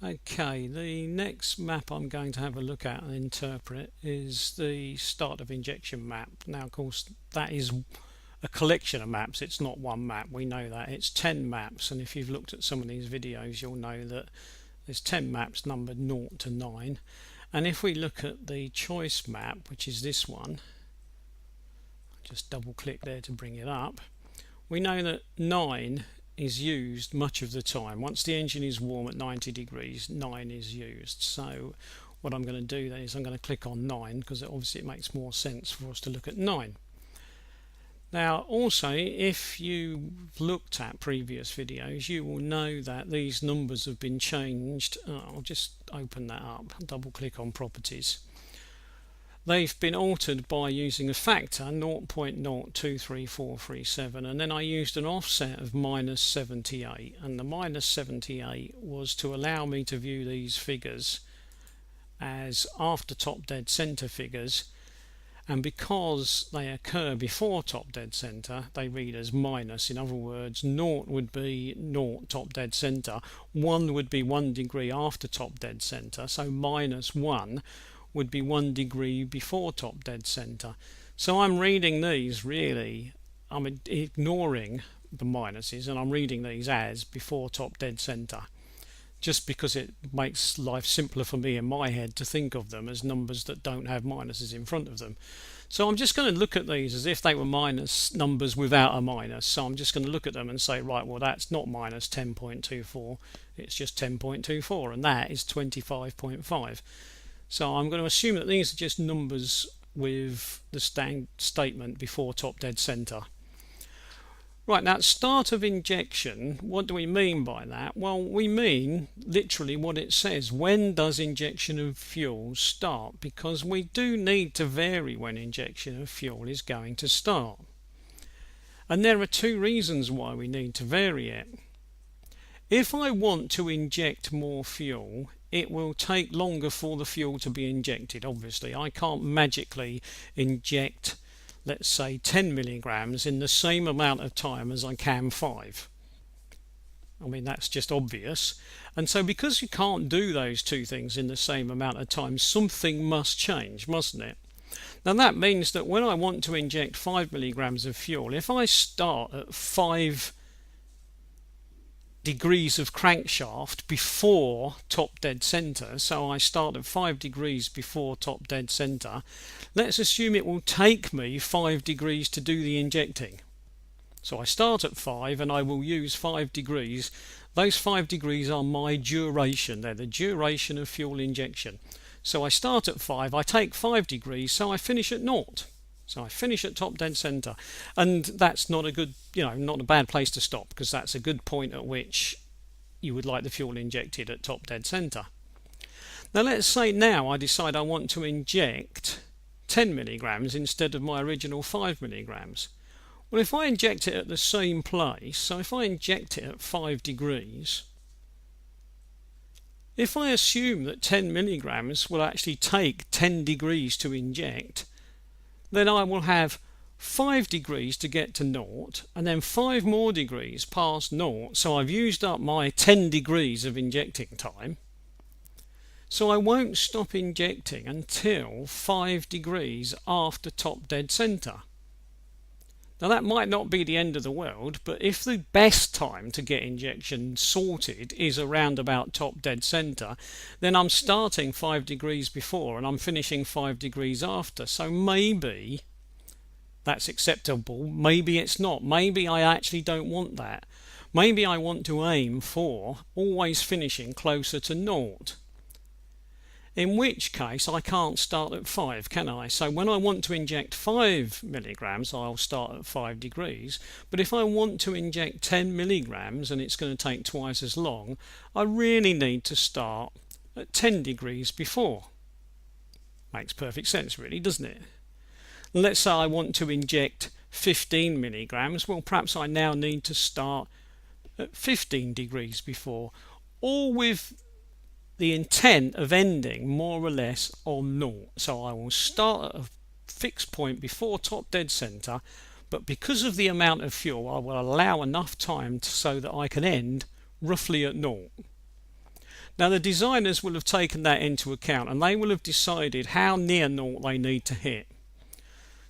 Okay, the next map I'm going to have a look at and interpret is the start of injection map. Now, of course, that is a collection of maps. It's not one map. We know that. It's 10 maps, and if you've looked at some of these videos, you'll know that there's 10 maps numbered 0 to 9. And if we look at the choice map, which is this one, just double click there to bring it up, we know that 9 is used much of the time. Once the engine is warm at 90 degrees, 9 is used. So what I'm going to do then is I'm going to click on 9, because obviously it makes more sense for us to look at 9. Now also, if you've looked at previous videos, you will know that these numbers have been changed. I'll just open that up, double click on properties. They've been altered by using a factor 0.023437, and then I used an offset of -78, and the -78 was to allow me to view these figures as after top dead center figures, and because they occur before top dead center they read as minus. In other words, 0 would be 0 top dead center, 1 would be 1 degree after top dead center, so -1 would be 1 degree before top dead center. So I'm reading these really, I'm ignoring the minuses, and I'm reading these as before top dead center, just because it makes life simpler for me in my head to think of them as numbers that don't have minuses in front of them. So I'm just going to look at these as if they were minus numbers without a minus. So I'm just going to look at them and say, right, well, that's not minus 10.24, it's just 10.24, and that is 25.5. So I'm going to assume that these are just numbers with the statement before top dead center. Right, now start of injection, what do we mean by that? Well, we mean literally what it says. When does injection of fuel start? Because we do need to vary when injection of fuel is going to start. And there are two reasons why we need to vary it. If I want to inject more fuel, it will take longer for the fuel to be injected. Obviously, I can't magically inject, let's say, 10 milligrams in the same amount of time as I can 5. I mean, that's just obvious. And so because you can't do those two things in the same amount of time, something must change, mustn't it? Now that means that when I want to inject 5 milligrams of fuel, if I start at 5 degrees of crankshaft before top dead center, so I start at 5 degrees before top dead center, let's assume it will take me 5 degrees to do the injecting. So I start at 5 and I will use 5 degrees. Those 5 degrees are my duration. They're the duration of fuel injection. So I start at 5, I take 5 degrees, so I finish at 0. So I finish at top dead center, and that's not a good, not a bad place to stop, because that's a good point at which you would like the fuel injected at top dead center. Now let's say now I decide I want to inject 10 milligrams instead of my original 5 milligrams. Well, if I inject it at the same place, so if I inject it at 5 degrees, if I assume that 10 milligrams will actually take 10 degrees to inject, then I will have 5 degrees to get to 0, and then 5 more degrees past 0, so I've used up my 10 degrees of injecting time. So I won't stop injecting until 5 degrees after top dead center. Now that might not be the end of the world, but if the best time to get injection sorted is around about top dead center, then I'm starting 5 degrees before and I'm finishing 5 degrees after. So maybe that's acceptable, maybe it's not. Maybe I actually don't want that. Maybe I want to aim for always finishing closer to 0. In which case I can't start at 5, can I? So when I want to inject 5 milligrams, I'll start at 5 degrees. But if I want to inject 10 milligrams, and it's going to take twice as long, I really need to start at 10 degrees before. Makes perfect sense, really, doesn't it? Let's say I want to inject 15 milligrams. Well, perhaps I now need to start at 15 degrees before, all with the intent of ending more or less on 0. So I will start at a fixed point before top dead center, but because of the amount of fuel, I will allow enough time so that I can end roughly at 0. Now the designers will have taken that into account, and they will have decided how near naught they need to hit.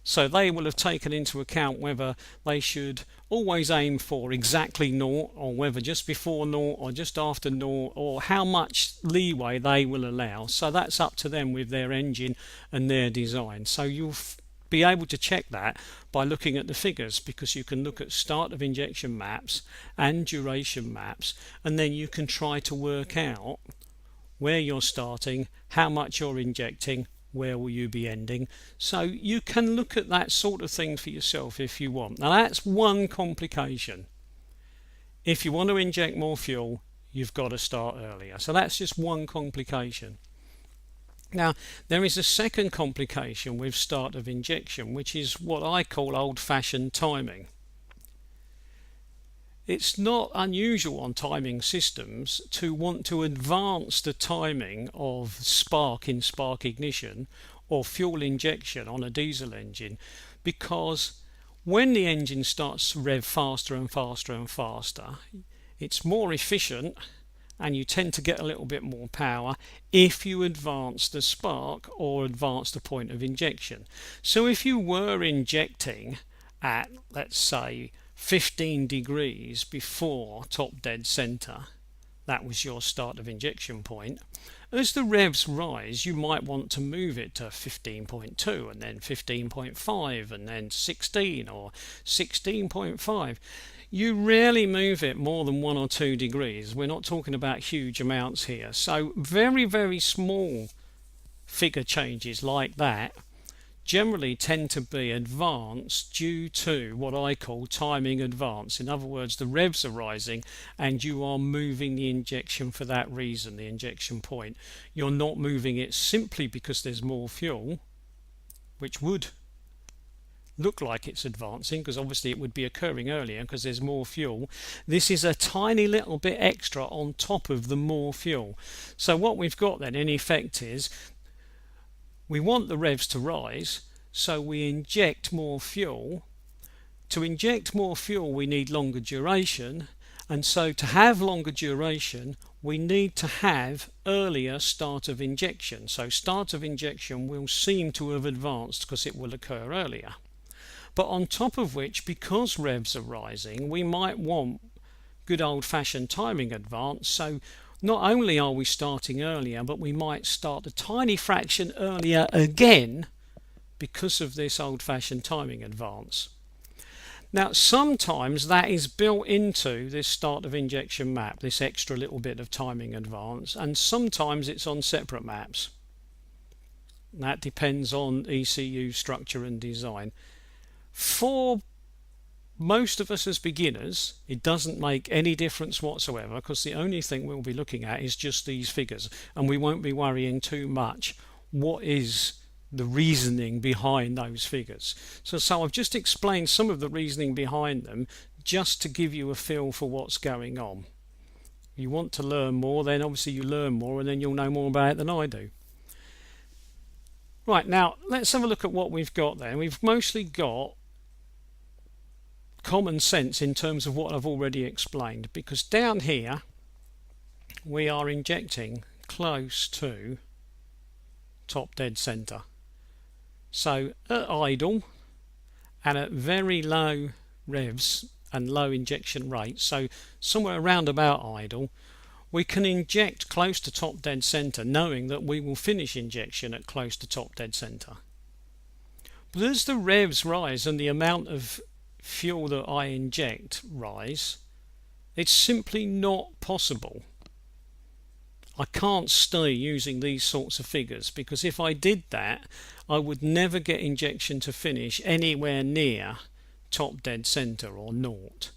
So they will have taken into account whether they should always aim for exactly naught, or whether just before naught or just after naught, or how much leeway they will allow. So that's up to them with their engine and their design. So you'll be able to check that by looking at the figures, because you can look at start of injection maps and duration maps, and then you can try to work out where you're starting, how much you're injecting, where will you be ending. So you can look at that sort of thing for yourself if you want. Now that's one complication. If you want to inject more fuel, you've got to start earlier. So that's just one complication. Now there is a second complication with start of injection, which is what I call old-fashioned timing. It's not unusual on timing systems to want to advance the timing of spark in spark ignition or fuel injection on a diesel engine, because when the engine starts to rev faster and faster and faster, it's more efficient and you tend to get a little bit more power if you advance the spark or advance the point of injection. So if you were injecting at, let's say, 15 degrees before top dead center, that was your start of injection point, as the revs rise you might want to move it to 15.2 and then 15.5 and then 16 or 16.5. You rarely move it more than 1 or 2 degrees. We're not talking about huge amounts here. So very small figure changes like that generally tend to be advanced due to what I call timing advance. In other words, the revs are rising and you are moving the injection for that reason, the injection point. You're not moving it simply because there's more fuel, which would look like it's advancing because obviously it would be occurring earlier because there's more fuel. This is a tiny little bit extra on top of the more fuel. So what we've got then in effect is we want the revs to rise, so we inject more fuel. To inject more fuel we need longer duration, and so to have longer duration we need to have earlier start of injection. So start of injection will seem to have advanced because it will occur earlier. But on top of which, because revs are rising, we might want good old-fashioned timing advance. So not only are we starting earlier, but we might start a tiny fraction earlier again because of this old-fashioned timing advance. Now sometimes that is built into this start of injection map, this extra little bit of timing advance, and sometimes it's on separate maps. That depends on ECU structure and design. For most of us as beginners, it doesn't make any difference whatsoever, because the only thing we'll be looking at is just these figures, and we won't be worrying too much what is the reasoning behind those figures. So I've just explained some of the reasoning behind them just to give you a feel for what's going on. You want to learn more, then obviously you learn more, and then you'll know more about it than I do. Right, now let's have a look at what we've got there. We've mostly got common sense in terms of what I've already explained, because down here we are injecting close to top dead center. So at idle and at very low revs and low injection rates, so somewhere around about idle, we can inject close to top dead center knowing that we will finish injection at close to top dead center. But as the revs rise and the amount of fuel that I inject rise, it's simply not possible. I can't stay using these sorts of figures, because if I did that I would never get injection to finish anywhere near top dead center or naught.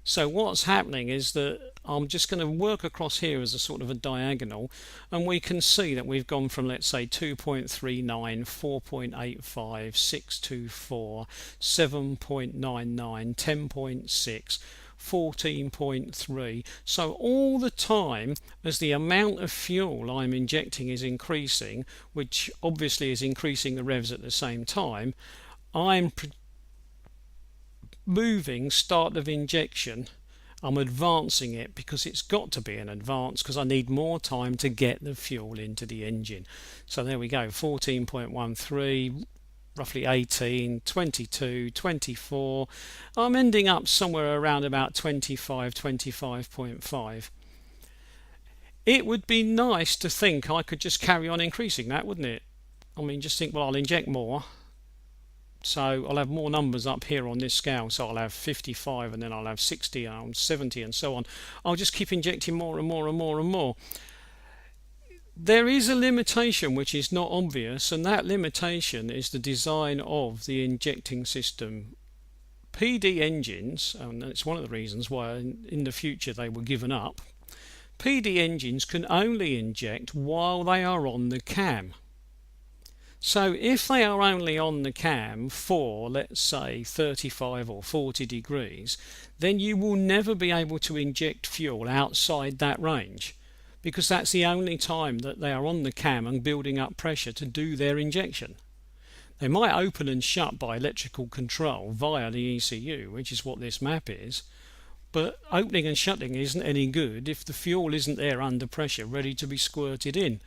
So what's happening is that I'm just going to work across here as a sort of a diagonal, and we can see that we've gone from, let's say, 2.39, 4.85, 624, 7.99, 10.6, 14.3. So all the time, as the amount of fuel I'm injecting is increasing, which obviously is increasing the revs at the same time, I'm moving start of injection I'm advancing it because it's got to be an advance because I need more time to get the fuel into the engine. So there we go, 14.13, roughly 18, 22, 24. I'm ending up somewhere around about 25, 25.5. It would be nice to think I could just carry on increasing that, wouldn't it? I mean, just think, well, I'll inject more. So I'll have more numbers up here on this scale. So I'll have 55 and then I'll have 60 and 70 and so on. I'll just keep injecting more and more and more and more. There is a limitation which is not obvious, and that limitation is the design of the injecting system. PD engines, and it's one of the reasons why in the future they were given up, PD engines can only inject while they are on the cam. So if they are only on the cam for, let's say, 35 or 40 degrees, then you will never be able to inject fuel outside that range, because that's the only time that they are on the cam and building up pressure to do their injection. They might open and shut by electrical control via the ECU, which is what this map is, but opening and shutting isn't any good if the fuel isn't there under pressure ready to be squirted in.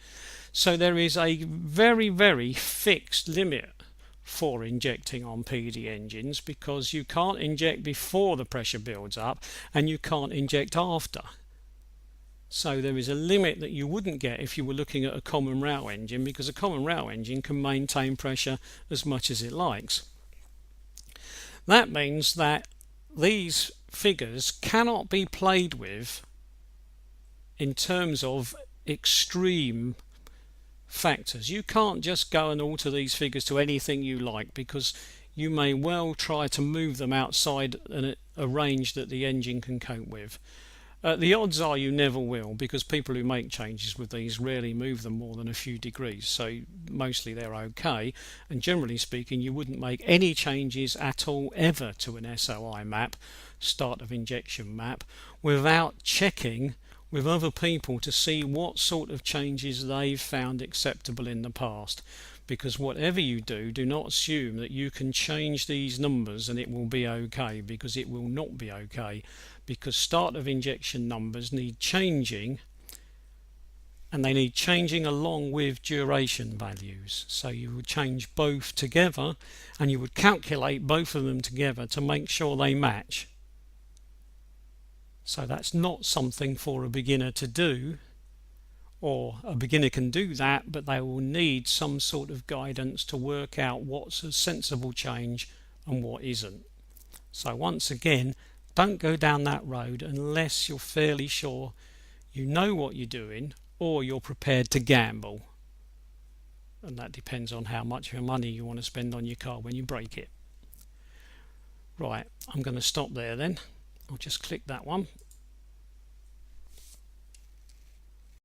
So there is a very, very fixed limit for injecting on PD engines, because you can't inject before the pressure builds up and you can't inject after. So there is a limit that you wouldn't get if you were looking at a common row engine, because a common row engine can maintain pressure as much as it likes. That means that these figures cannot be played with in terms of extreme factors. You can't just go and alter these figures to anything you like, because you may well try to move them outside a range that the engine can cope with. The odds are you never will, because people who make changes with these rarely move them more than a few degrees, so mostly they're okay, and generally speaking you wouldn't make any changes at all ever to an SOI map, start of injection map, without checking with other people to see what sort of changes they've found acceptable in the past. Because whatever you do, do not assume that you can change these numbers and it will be okay, because it will not be okay, because start of injection numbers need changing, and they need changing along with duration values. So you would change both together and you would calculate both of them together to make sure they match. So that's not something for a beginner to do, or a beginner can do that, but they will need some sort of guidance to work out what's a sensible change and what isn't. So once again, don't go down that road unless you're fairly sure you know what you're doing, or you're prepared to gamble. And that depends on how much money you want to spend on your car when you break it. Right, I'm going to stop there then. I'll just click that one.